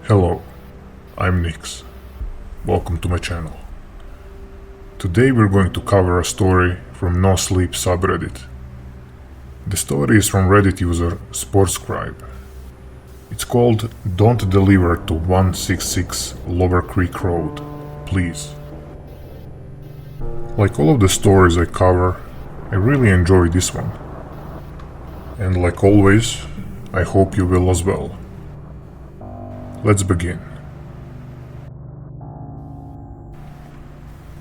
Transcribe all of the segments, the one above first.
Hello, I'm Nix. Welcome to my channel. Today we're going to cover a story from No Sleep subreddit. The story is from Reddit user Sportscribe. It's called Don't Deliver to 166 Lower Creek Road, Please. Like all of the stories I cover, I really enjoy this one. And like always, I hope you will as well. Let's begin.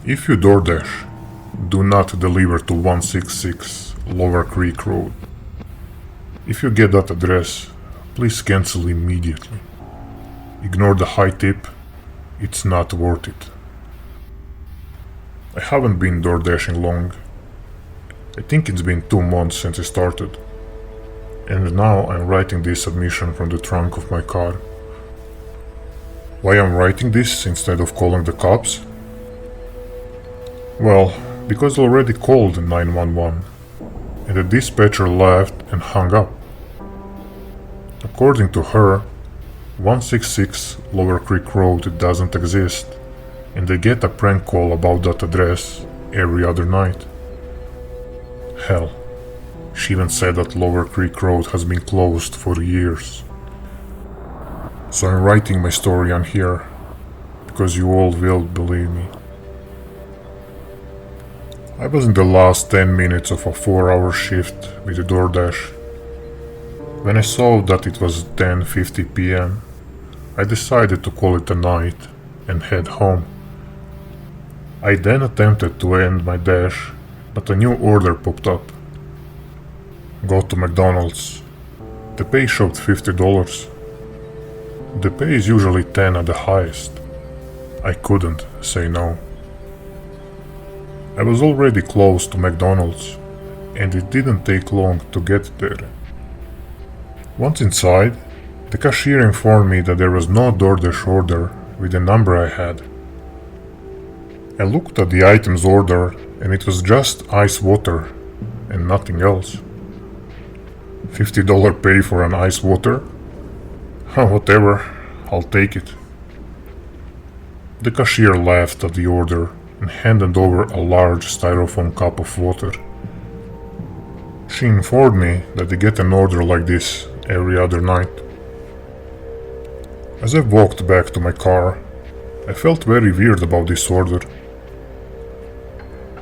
If you DoorDash, do not deliver to 166 Lower Creek Road. If you get that address, please cancel immediately. Ignore the high tip, it's not worth it. I haven't been DoorDashing long. I think it's been 2 months since I started. And now I'm writing this submission from the trunk of my car. Why I'm writing this instead of calling the cops? Well, because I already called 911 and the dispatcher left and hung up. According to her, 166 Lower Creek Road doesn't exist and they get a prank call about that address every other night. Hell, she even said that Lower Creek Road has been closed for years. So I'm writing my story on here, because you all will believe me. I was in the last 10 minutes of a 4-hour shift with DoorDash. When I saw that it was 10:50 p.m., I decided to call it a night and head home. I then attempted to end my dash, but a new order popped up. Go to McDonald's. The pay showed $50. The pay is usually 10 at the highest. I couldn't say no. I was already close to McDonald's, and it didn't take long to get there. Once inside, the cashier informed me that there was no DoorDash order with the number I had. I looked at the items order and it was just ice water and nothing else. $50 pay for an ice water? Whatever, I'll take it. The cashier laughed at the order and handed over a large styrofoam cup of water. She informed me that they get an order like this every other night. As I walked back to my car, I felt very weird about this order.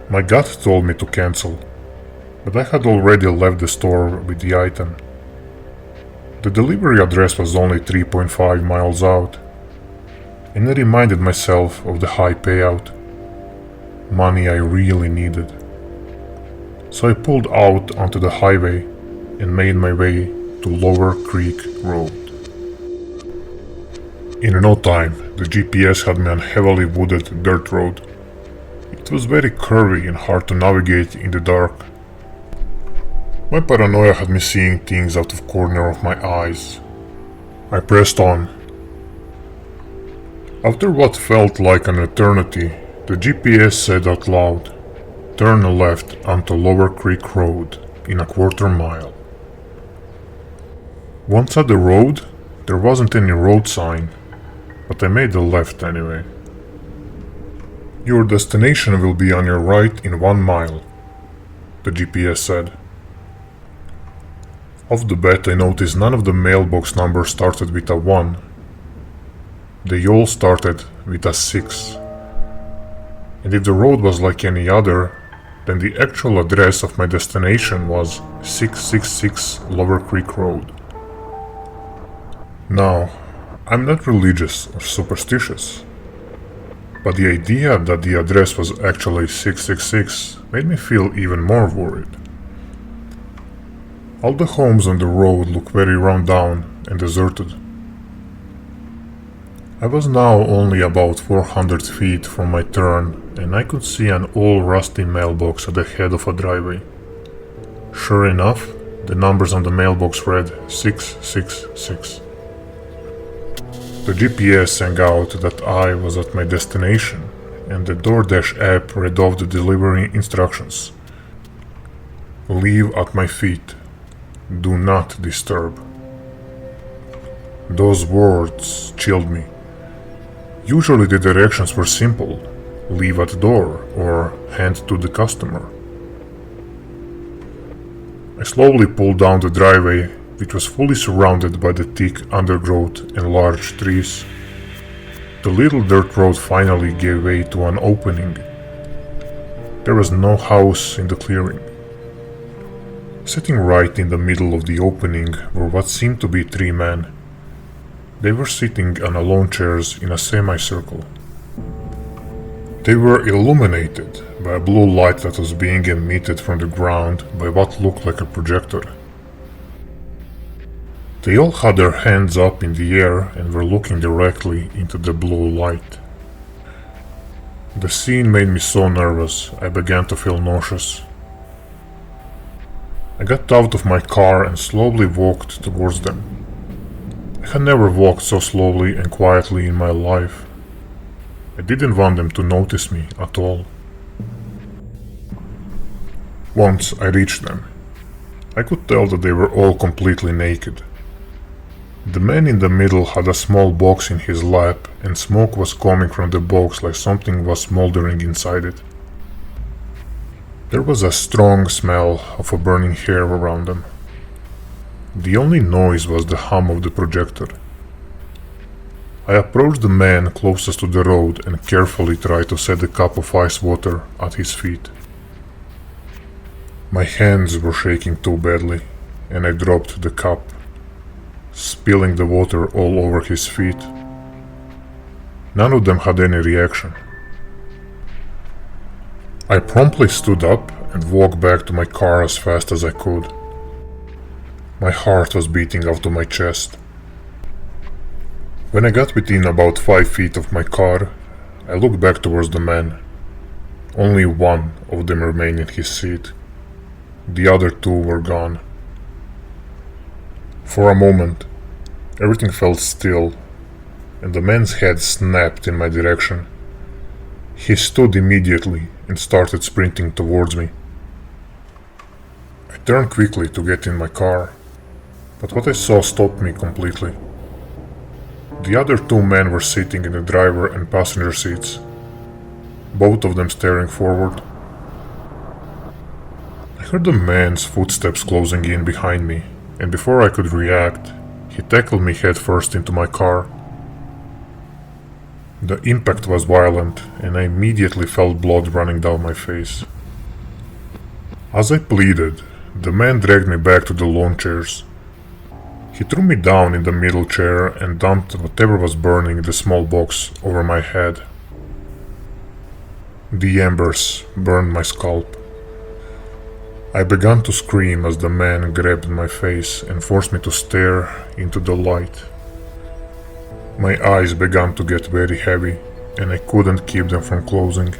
My gut told me to cancel, but I had already left the store with the item. The delivery address was only 3.5 miles out, and I reminded myself of the high payout. Money I really needed. So I pulled out onto the highway and made my way to Lower Creek Road. In no time, the GPS had me on heavily wooded dirt road. It was very curvy and hard to navigate in the dark. My paranoia had me seeing things out of corner of my eyes. I pressed on. After what felt like an eternity, the GPS said out loud, "Turn left onto Lower Creek Road in a quarter mile." Once at the road, there wasn't any road sign, but I made a left anyway. "Your destination will be on your right in 1 mile," the GPS said. Off the bat, I noticed none of the mailbox numbers started with a 1. They all started with a 6. And if the road was like any other, then the actual address of my destination was 666 Lower Creek Road. Now, I'm not religious or superstitious, but the idea that the address was actually 666 made me feel even more worried. All the homes on the road look very run down and deserted. I was now only about 400 feet from my turn and I could see an old rusty mailbox at the head of a driveway. Sure enough, the numbers on the mailbox read 666. The GPS sang out that I was at my destination and the DoorDash app read off the delivery instructions. Leave at my feet. Do not disturb. Those words chilled me. Usually the directions were simple: leave at door or hand to the customer. I slowly pulled down the driveway, which was fully surrounded by the thick undergrowth and large trees. The little dirt road finally gave way to an opening. There was no house in the clearing. Sitting right in the middle of the opening were what seemed to be three men. They were sitting on lawn chairs in a semicircle. They were illuminated by a blue light that was being emitted from the ground by what looked like a projector. They all had their hands up in the air and were looking directly into the blue light. The scene made me so nervous, I began to feel nauseous. I got out of my car and slowly walked towards them. I had never walked so slowly and quietly in my life. I didn't want them to notice me at all. Once I reached them, I could tell that they were all completely naked. The man in the middle had a small box in his lap, and smoke was coming from the box like something was smoldering inside it. There was a strong smell of a burning hair around them. The only noise was the hum of the projector. I approached the man closest to the road and carefully tried to set a cup of ice water at his feet. My hands were shaking too badly, and I dropped the cup, spilling the water all over his feet. None of them had any reaction. I promptly stood up and walked back to my car as fast as I could. My heart was beating out of my chest. When I got within about 5 feet of my car, I looked back towards the man. Only one of them remained in his seat. The other two were gone. For a moment, everything felt still, and the man's head snapped in my direction. He stood immediately and started sprinting towards me. I turned quickly to get in my car, but what I saw stopped me completely. The other two men were sitting in the driver and passenger seats, both of them staring forward. I heard the man's footsteps closing in behind me, and before I could react, he tackled me headfirst into my car. The impact was violent, and I immediately felt blood running down my face. As I pleaded, the man dragged me back to the lawn chairs. He threw me down in the middle chair and dumped whatever was burning the small box over my head. The embers burned my scalp. I began to scream as the man grabbed my face and forced me to stare into the light. My eyes began to get very heavy, and I couldn't keep them from closing.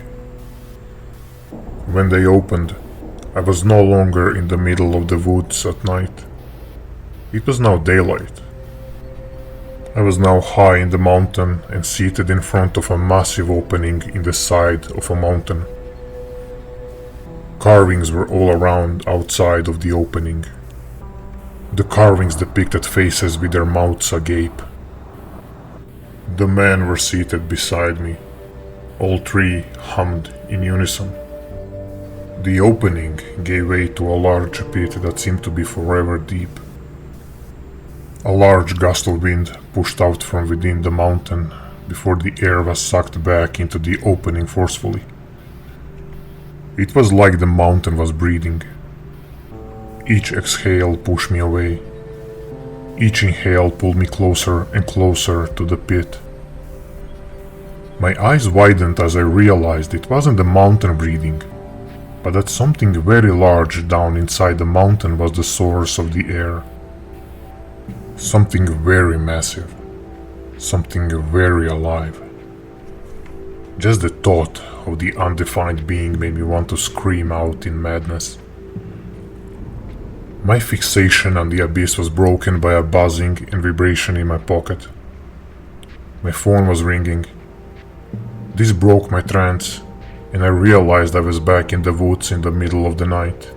When they opened, I was no longer in the middle of the woods at night. It was now daylight. I was now high in the mountain and seated in front of a massive opening in the side of a mountain. Carvings were all around outside of the opening. The carvings depicted faces with their mouths agape. The men were seated beside me. All three hummed in unison. The opening gave way to a large pit that seemed to be forever deep. A large gust of wind pushed out from within the mountain before the air was sucked back into the opening forcefully. It was like the mountain was breathing. Each exhale pushed me away. Each inhale pulled me closer and closer to the pit. My eyes widened as I realized it wasn't the mountain breathing, but that something very large down inside the mountain was the source of the air. Something very massive. Something very alive. Just the thought of the undefined being made me want to scream out in madness. My fixation on the abyss was broken by a buzzing and vibration in my pocket. My phone was ringing. This broke my trance, and I realized I was back in the woods in the middle of the night.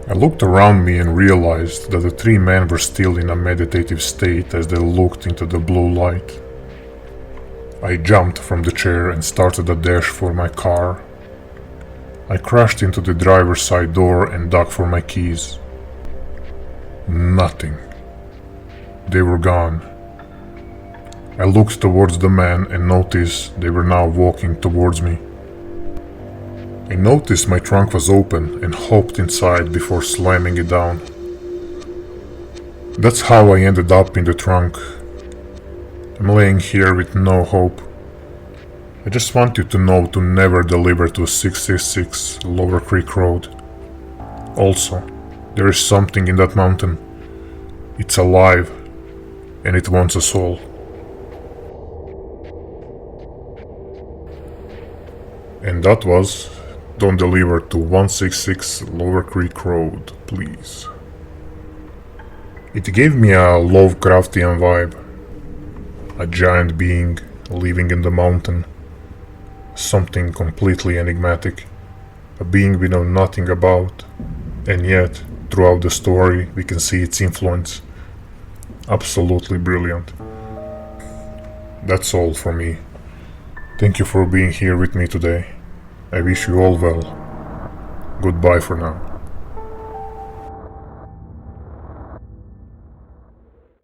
I looked around me and realized that the three men were still in a meditative state as they looked into the blue light. I jumped from the chair and started a dash for my car. I crashed into the driver's side door and dug for my keys. Nothing. They were gone. I looked towards the men and noticed they were now walking towards me. I noticed my trunk was open and hopped inside before slamming it down. That's how I ended up in the trunk. I'm laying here with no hope. I just want you to know to never deliver to 666 Lower Creek Road. Also, there is something in that mountain. It's alive, and it wants us all. And that was Don't Deliver to 166 Lower Creek Road, please. It gave me a Lovecraftian vibe. A giant being living in the mountain. Something completely enigmatic. A being we know nothing about. And yet, throughout the story, we can see its influence. Absolutely brilliant. That's all from me. Thank you for being here with me today. I wish you all well. Goodbye for now.